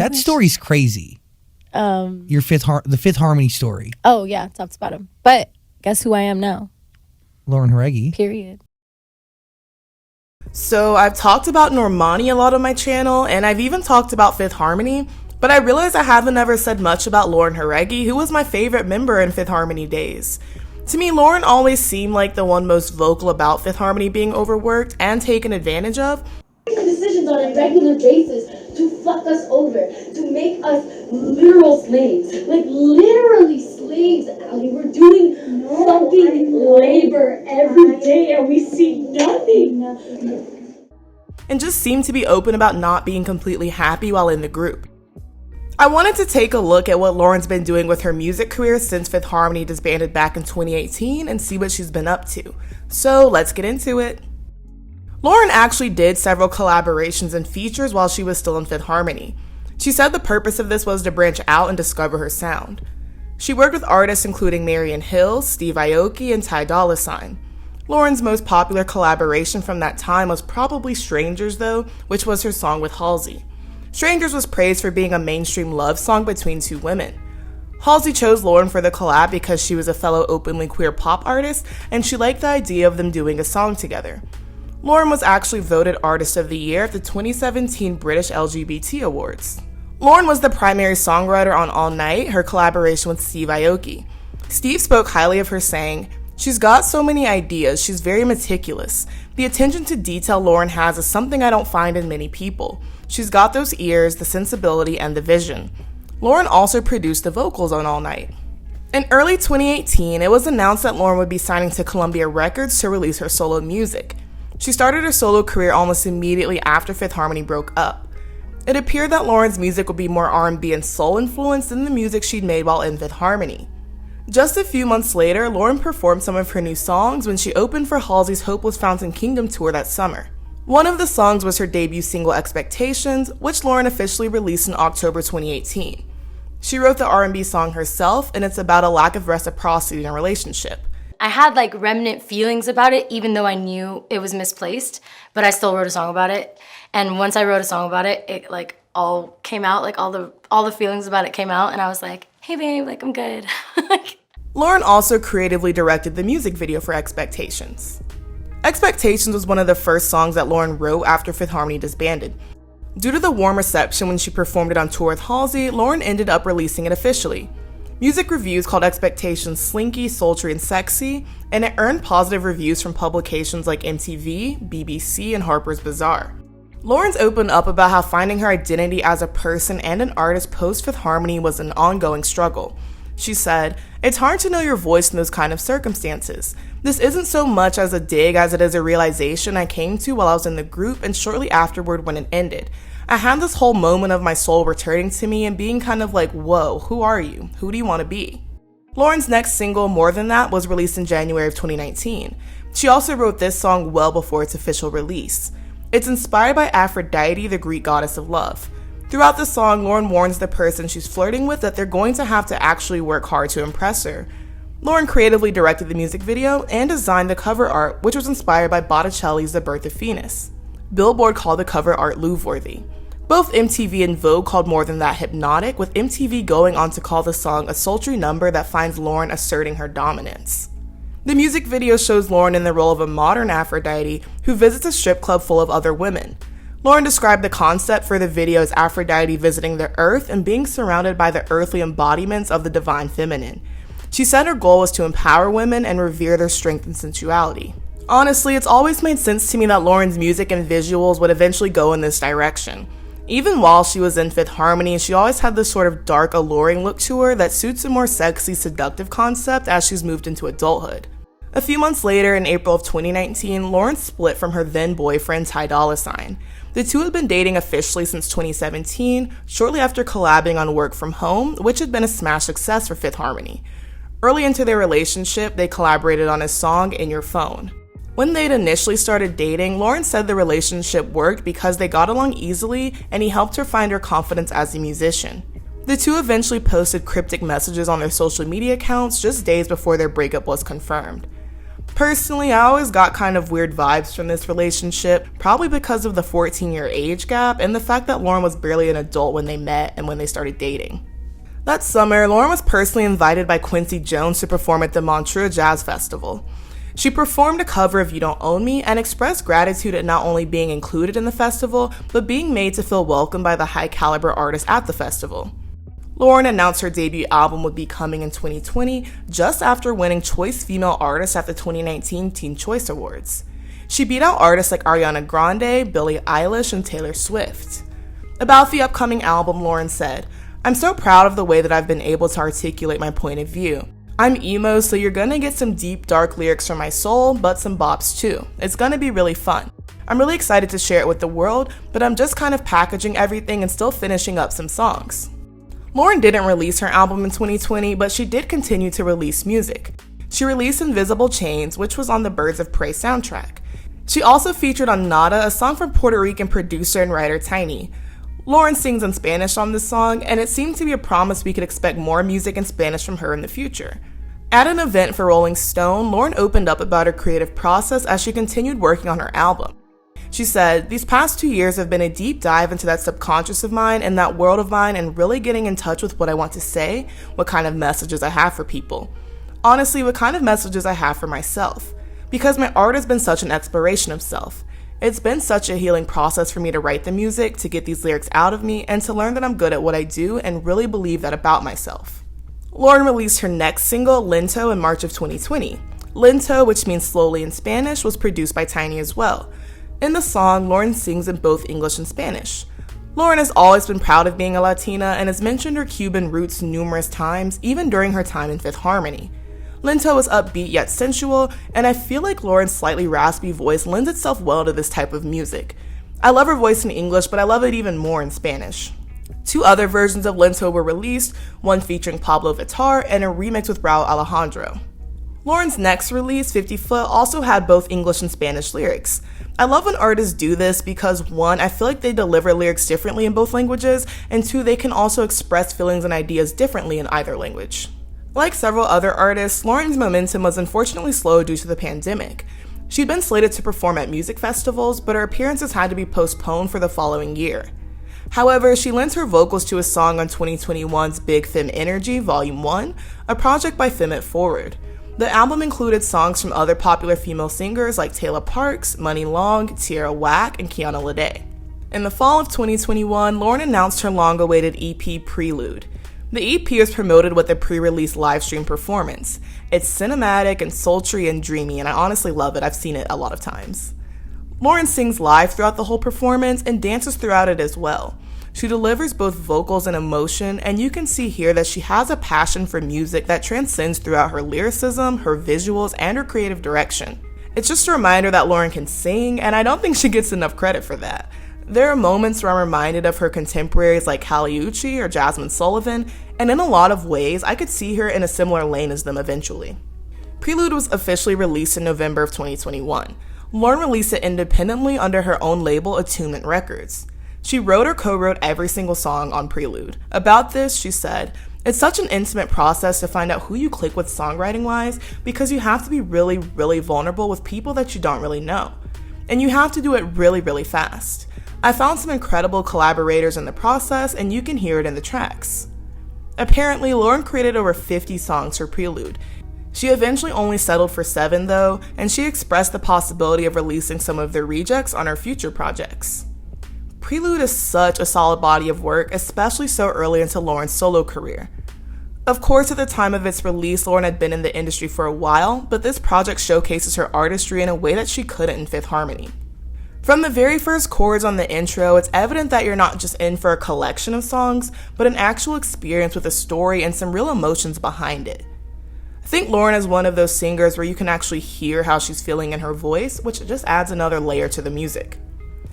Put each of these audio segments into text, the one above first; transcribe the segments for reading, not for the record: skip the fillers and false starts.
That story's crazy. The Fifth Harmony story. Oh yeah, talked about him. But guess who I am now? Lauren Jauregui. Period. So I've talked about Normani a lot on my channel, and I've even talked about Fifth Harmony, but I realized I haven't ever said much about Lauren Jauregui, who was my favorite member in Fifth Harmony days. To me, Lauren always seemed like the one most vocal about Fifth Harmony being overworked and taken advantage of. Decisions on a regular basis to fuck us over, to make us literal slaves, like literally slaves, Allie. We're doing fucking labor every day and we see nothing. And just seemed to be open about not being completely happy while in the group. I wanted to take a look at what Lauren's been doing with her music career since Fifth Harmony disbanded back in 2018 and see what she's been up to. So let's get into it. Lauren actually did several collaborations and features while she was still in Fifth Harmony. She said the purpose of this was to branch out and discover her sound. She worked with artists including Marian Hill, Steve Aoki, and Ty Dolla $ign. Lauren's most popular collaboration from that time was probably Strangers though, which was her song with Halsey. Strangers was praised for being a mainstream love song between two women. Halsey chose Lauren for the collab because she was a fellow openly queer pop artist and she liked the idea of them doing a song together. Lauren was actually voted Artist of the Year at the 2017 British LGBT Awards. Lauren was the primary songwriter on All Night, her collaboration with Steve Aoki. Steve spoke highly of her saying, "She's got so many ideas, she's very meticulous. The attention to detail Lauren has is something I don't find in many people. She's got those ears, the sensibility, and the vision." Lauren also produced the vocals on All Night. In early 2018, it was announced that Lauren would be signing to Columbia Records to release her solo music. She started her solo career almost immediately after Fifth Harmony broke up. It appeared that Lauren's music would be more R&B and soul influenced than the music she'd made while in Fifth Harmony. Just a few months later, Lauren performed some of her new songs when she opened for Halsey's Hopeless Fountain Kingdom tour that summer. One of the songs was her debut single Expectations, which Lauren officially released in October 2018. She wrote the R&B song herself, and it's about a lack of reciprocity in a relationship. I had like remnant feelings about it, even though I knew it was misplaced, but I still wrote a song about it. And once I wrote a song about it, it like all came out, like all the feelings about it came out, and I was like, hey babe, like I'm good. Lauren also creatively directed the music video for Expectations. Expectations was one of the first songs that Lauren wrote after Fifth Harmony disbanded. Due to the warm reception when she performed it on tour with Halsey, Lauren ended up releasing it officially. Music reviews called Expectations slinky, sultry, and sexy, and it earned positive reviews from publications like MTV, BBC, and Harper's Bazaar. Lauren's opened up about how finding her identity as a person and an artist post Fifth Harmony was an ongoing struggle. She said, "It's hard to know your voice in those kind of circumstances. This isn't so much as a dig as it is a realization I came to while I was in the group and shortly afterward when it ended. I had this whole moment of my soul returning to me and being kind of like, whoa, who are you? Who do you want to be?" Lauren's next single, More Than That, was released in January of 2019. She also wrote this song well before its official release. It's inspired by Aphrodite, the Greek goddess of love. Throughout the song, Lauren warns the person she's flirting with that they're going to have to actually work hard to impress her. Lauren creatively directed the music video and designed the cover art, which was inspired by Botticelli's The Birth of Venus. Billboard called the cover art Louvre-worthy. Both MTV and Vogue called More Than That hypnotic, with MTV going on to call the song a sultry number that finds Lauren asserting her dominance. The music video shows Lauren in the role of a modern Aphrodite who visits a strip club full of other women. Lauren described the concept for the video as Aphrodite visiting the earth and being surrounded by the earthly embodiments of the divine feminine. She said her goal was to empower women and revere their strength and sensuality. Honestly, it's always made sense to me that Lauren's music and visuals would eventually go in this direction. Even while she was in Fifth Harmony, she always had this sort of dark, alluring look to her that suits a more sexy, seductive concept as she's moved into adulthood. A few months later, in April of 2019, Lauren split from her then boyfriend Ty Dolla $ign. The two had been dating officially since 2017, shortly after collabing on Work From Home, which had been a smash success for Fifth Harmony. Early into their relationship, they collaborated on his song In Your Phone. When they'd initially started dating, Lauren said the relationship worked because they got along easily and he helped her find her confidence as a musician. The two eventually posted cryptic messages on their social media accounts just days before their breakup was confirmed. Personally, I always got kind of weird vibes from this relationship, probably because of the 14-year age gap and the fact that Lauren was barely an adult when they met and when they started dating. That summer, Lauren was personally invited by Quincy Jones to perform at the Montreux Jazz Festival. She performed a cover of You Don't Own Me and expressed gratitude at not only being included in the festival, but being made to feel welcome by the high-caliber artists at the festival. Lauren announced her debut album would be coming in 2020, just after winning Choice Female Artist at the 2019 Teen Choice Awards. She beat out artists like Ariana Grande, Billie Eilish, and Taylor Swift. About the upcoming album, Lauren said, "I'm so proud of the way that I've been able to articulate my point of view. I'm emo, so you're gonna get some deep, dark lyrics from my soul, but some bops too. It's gonna be really fun. I'm really excited to share it with the world, but I'm just kind of packaging everything and still finishing up some songs." Lauren didn't release her album in 2020, but she did continue to release music. She released Invisible Chains, which was on the Birds of Prey soundtrack. She also featured on Nada, a song from Puerto Rican producer and writer Tainy. Lauren sings in Spanish on this song, and it seemed to be a promise we could expect more music in Spanish from her in the future. At an event for Rolling Stone, Lauren opened up about her creative process as she continued working on her album. She said, "These past 2 years have been a deep dive into that subconscious of mine and that world of mine and really getting in touch with what I want to say, what kind of messages I have for people. Honestly, what kind of messages I have for myself. Because my art has been such an exploration of self. It's been such a healing process for me to write the music, to get these lyrics out of me, and to learn that I'm good at what I do and really believe that about myself." Lauren released her next single, Lento, in March of 2020. Lento, which means slowly in Spanish, was produced by Tainy as well. In the song, Lauren sings in both English and Spanish. Lauren has always been proud of being a Latina and has mentioned her Cuban roots numerous times, even during her time in Fifth Harmony. Lento is upbeat yet sensual, and I feel like Lauren's slightly raspy voice lends itself well to this type of music. I love her voice in English, but I love it even more in Spanish. 2 other versions of Lento were released, one featuring Pablo Vittar and a remix with Raul Alejandro. Lauren's next release, 50 Foot, also had both English and Spanish lyrics. I love when artists do this because 1, I feel like they deliver lyrics differently in both languages, and 2, they can also express feelings and ideas differently in either language. Like several other artists, Lauren's momentum was unfortunately slow due to the pandemic. She'd been slated to perform at music festivals, but her appearances had to be postponed for the following year. However, she lent her vocals to a song on 2021's Big Femme Energy Volume 1, a project by Femme It Forward. The album included songs from other popular female singers like Taylor Parks, Money Long, Tierra Whack, and Kiana Lede. In the fall of 2021, Lauren announced her long-awaited EP, Prelude. The EP is promoted with a pre-release livestream performance. It's cinematic and sultry and dreamy, and I honestly love it. I've seen it a lot of times. Lauren sings live throughout the whole performance and dances throughout it as well. She delivers both vocals and emotion, and you can see here that she has a passion for music that transcends throughout her lyricism, her visuals, and her creative direction. It's just a reminder that Lauren can sing, and I don't think she gets enough credit for that. There are moments where I'm reminded of her contemporaries like Kali Uchis or Jasmine Sullivan, and in a lot of ways, I could see her in a similar lane as them eventually. Prelude was officially released in November of 2021. Lauren released it independently under her own label, Attunement Records. She wrote or co-wrote every single song on Prelude. About this, she said, "It's such an intimate process to find out who you click with songwriting-wise because you have to be really, really vulnerable with people that you don't really know. And you have to do it really, really fast. I found some incredible collaborators in the process, and you can hear it in the tracks." Apparently, Lauren created over 50 songs for Prelude. She eventually only settled for 7 though, and she expressed the possibility of releasing some of their rejects on her future projects. Prelude is such a solid body of work, especially so early into Lauren's solo career. Of course, at the time of its release, Lauren had been in the industry for a while, but this project showcases her artistry in a way that she couldn't in Fifth Harmony. From the very first chords on the intro, it's evident that you're not just in for a collection of songs, but an actual experience with a story and some real emotions behind it. I think Lauren is one of those singers where you can actually hear how she's feeling in her voice, which just adds another layer to the music.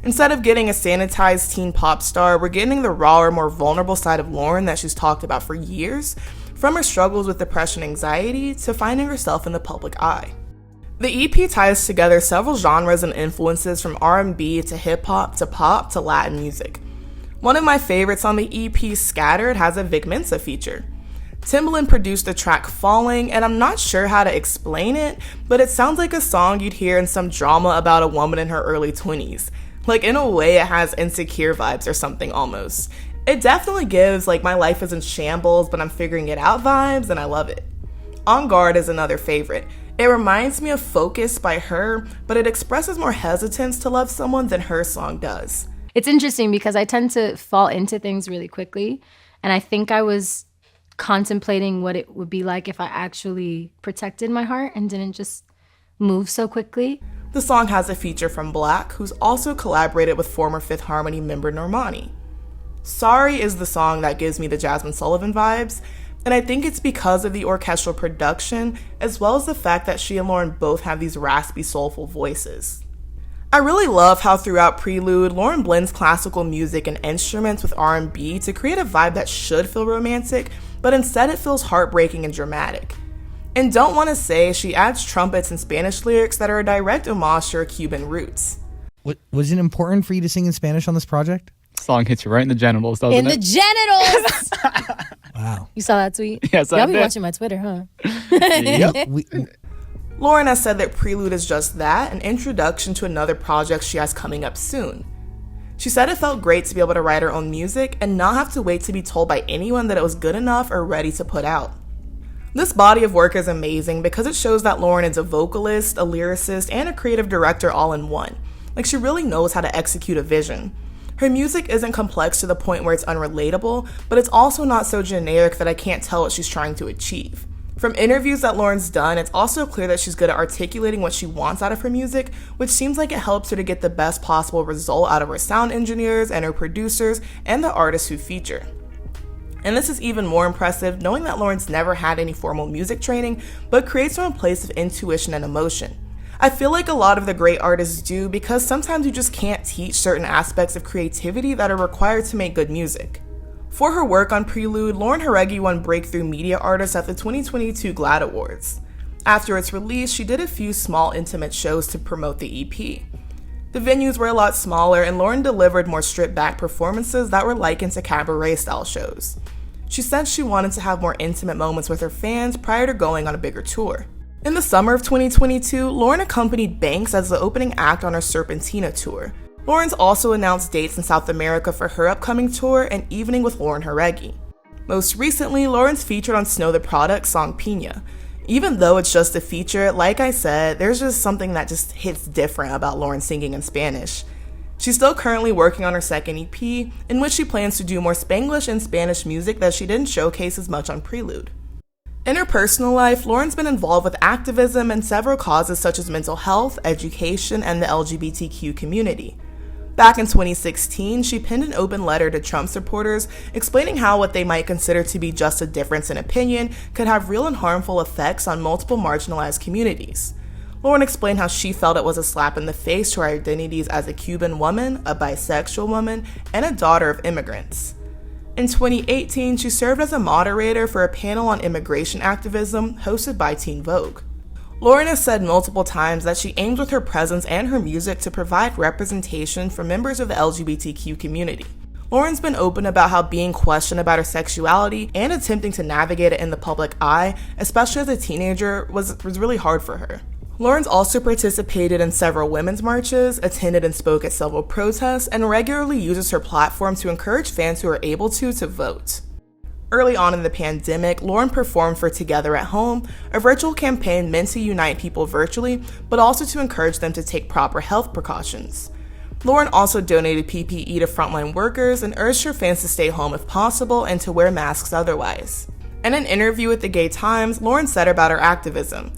Instead of getting a sanitized teen pop star, we're getting the rawer, more vulnerable side of Lauren that she's talked about for years, from her struggles with depression and anxiety to finding herself in the public eye. The EP ties together several genres and influences from R&B to hip-hop to pop to Latin music. One of my favorites on the EP, Scattered, has a Vic Mensa feature. Timbaland produced the track Falling, and I'm not sure how to explain it, but it sounds like a song you'd hear in some drama about a woman in her early 20s. Like, in a way, it has Insecure vibes or something almost. It definitely gives, like, my life is in shambles, but I'm figuring it out vibes, and I love it. On Guard is another favorite. It reminds me of Focus by her, but it expresses more hesitance to love someone than her song does. It's interesting because I tend to fall into things really quickly, and I think I was contemplating what it would be like if I actually protected my heart and didn't just move so quickly. The song has a feature from Black, who's also collaborated with former Fifth Harmony member Normani. Sorry is the song that gives me the Jasmine Sullivan vibes, and I think it's because of the orchestral production, as well as the fact that she and Lauren both have these raspy, soulful voices. I really love how throughout Prelude, Lauren blends classical music and instruments with R&B to create a vibe that should feel romantic, but instead it feels heartbreaking and dramatic. And don't want to say she adds trumpets and Spanish lyrics that are a direct homage to her Cuban roots. Was it important for you to sing in Spanish on this project? Song hits you right in the genitals, doesn't it? In the genitals! Wow. You saw that tweet? Yes, I Y'all be did. watching my Twitter, huh? Yep. Lauren has said that Prelude is just that, an introduction to another project she has coming up soon. She said it felt great to be able to write her own music and not have to wait to be told by anyone that it was good enough or ready to put out. This body of work is amazing because it shows that Lauren is a vocalist, a lyricist, and a creative director all in one. Like, she really knows how to execute a vision. Her music isn't complex to the point where it's unrelatable, but it's also not so generic that I can't tell what she's trying to achieve. From interviews that Lauren's done, it's also clear that she's good at articulating what she wants out of her music, which seems like it helps her to get the best possible result out of her sound engineers and her producers and the artists who feature. And this is even more impressive knowing that Lauren's never had any formal music training, but creates from a place of intuition and emotion. I feel like a lot of the great artists do because sometimes you just can't teach certain aspects of creativity that are required to make good music. For her work on Prelude, Lauren Jauregui won Breakthrough Media Artist at the 2022 GLAAD Awards. After its release, she did a few small intimate shows to promote the EP. The venues were a lot smaller, and Lauren delivered more stripped-back performances that were likened to cabaret-style shows. She said she wanted to have more intimate moments with her fans prior to going on a bigger tour. In the summer of 2022, Lauren accompanied Banks as the opening act on her Serpentina tour. Lauren's also announced dates in South America for her upcoming tour and Evening with Lauren Jauregui. Most recently, Lauren's featured on Snow the Product's song Pina. Even though it's just a feature, like I said, there's just something that just hits different about Lauren singing in Spanish. She's still currently working on her second EP, in which she plans to do more Spanglish and Spanish music that she didn't showcase as much on Prelude. In her personal life, Lauren's been involved with activism and several causes such as mental health, education, and the LGBTQ community. Back in 2016, she penned an open letter to Trump supporters explaining how what they might consider to be just a difference in opinion could have real and harmful effects on multiple marginalized communities. Lauren explained how she felt it was a slap in the face to her identities as a Cuban woman, a bisexual woman, and a daughter of immigrants. In 2018, she served as a moderator for a panel on immigration activism hosted by Teen Vogue. Lauren has said multiple times that she aims with her presence and her music to provide representation for members of the LGBTQ community. Lauren's been open about how being questioned about her sexuality and attempting to navigate it in the public eye, especially as a teenager, was really hard for her. Lauren's also participated in several women's marches, attended and spoke at several protests, and regularly uses her platform to encourage fans who are able to vote. Early on in the pandemic, Lauren performed for Together at Home, a virtual campaign meant to unite people virtually, but also to encourage them to take proper health precautions. Lauren also donated PPE to frontline workers and urged her fans to stay home if possible and to wear masks otherwise. In an interview with the Gay Times, Lauren said about her activism,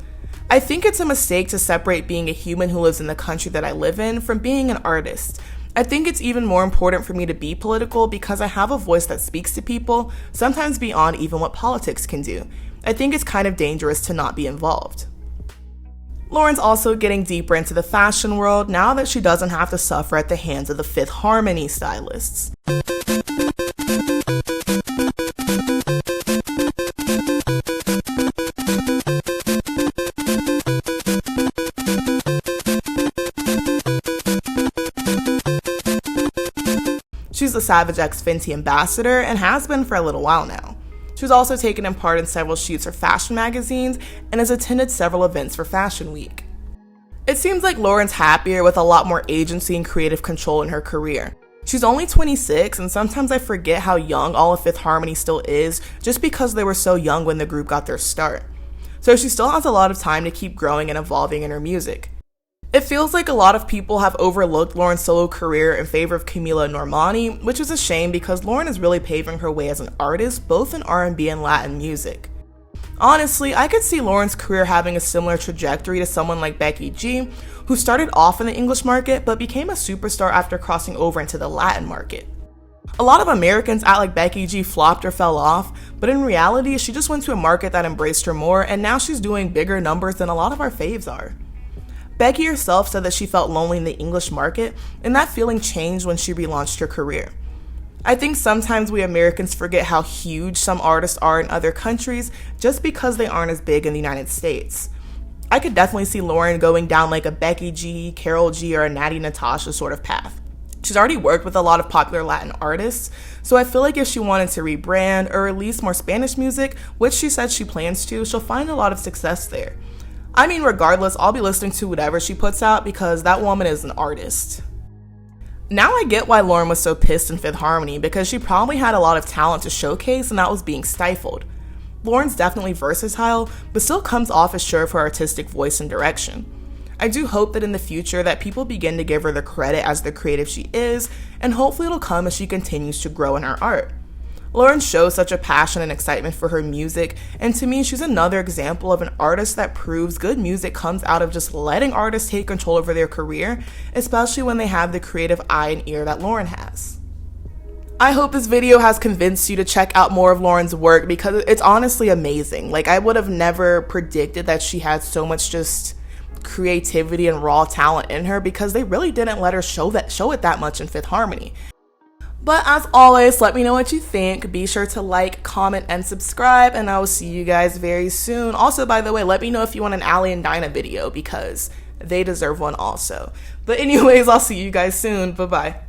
"I think it's a mistake to separate being a human who lives in the country that I live in from being an artist. I think it's even more important for me to be political because I have a voice that speaks to people, sometimes beyond even what politics can do. I think it's kind of dangerous to not be involved." Lauren's also getting deeper into the fashion world now that she doesn't have to suffer at the hands of the Fifth Harmony stylists. She's the Savage X Fenty ambassador and has been for a little while now. She's also taken part in several shoots for fashion magazines and has attended several events for Fashion Week. It seems like Lauren's happier with a lot more agency and creative control in her career. She's only 26, and sometimes I forget how young all of Fifth Harmony still is just because they were so young when the group got their start. So she still has a lot of time to keep growing and evolving in her music. It feels like a lot of people have overlooked Lauren's solo career in favor of Camila Normani, which is a shame because Lauren is really paving her way as an artist, both in R&B and Latin music. Honestly, I could see Lauren's career having a similar trajectory to someone like Becky G, who started off in the English market but became a superstar after crossing over into the Latin market. A lot of Americans act like Becky G flopped or fell off, but in reality, she just went to a market that embraced her more, and now she's doing bigger numbers than a lot of our faves are. Becky herself said that she felt lonely in the English market, and that feeling changed when she relaunched her career. I think sometimes we Americans forget how huge some artists are in other countries just because they aren't as big in the United States. I could definitely see Lauren going down like a Becky G, Carol G, or a Natty Natasha sort of path. She's already worked with a lot of popular Latin artists, so I feel like if she wanted to rebrand or release more Spanish music, which she said she plans to, she'll find a lot of success there. I mean, regardless, I'll be listening to whatever she puts out because that woman is an artist. Now I get why Lauren was so pissed in Fifth Harmony, because she probably had a lot of talent to showcase and that was being stifled. Lauren's definitely versatile, but still comes off as sure of her artistic voice and direction. I do hope that in the future that people begin to give her the credit as the creative she is, and hopefully it'll come as she continues to grow in her art. Lauren shows such a passion and excitement for her music, and to me, she's another example of an artist that proves good music comes out of just letting artists take control over their career, especially when they have the creative eye and ear that Lauren has. I hope this video has convinced you to check out more of Lauren's work because it's honestly amazing. Like, I would have never predicted that she had so much just creativity and raw talent in her because they really didn't let her show it that much in Fifth Harmony. But as always, let me know what you think. Be sure to like, comment, and subscribe, and I will see you guys very soon. Also, by the way, let me know if you want an Allie and Dinah video because they deserve one also. But anyways, I'll see you guys soon. Bye-bye.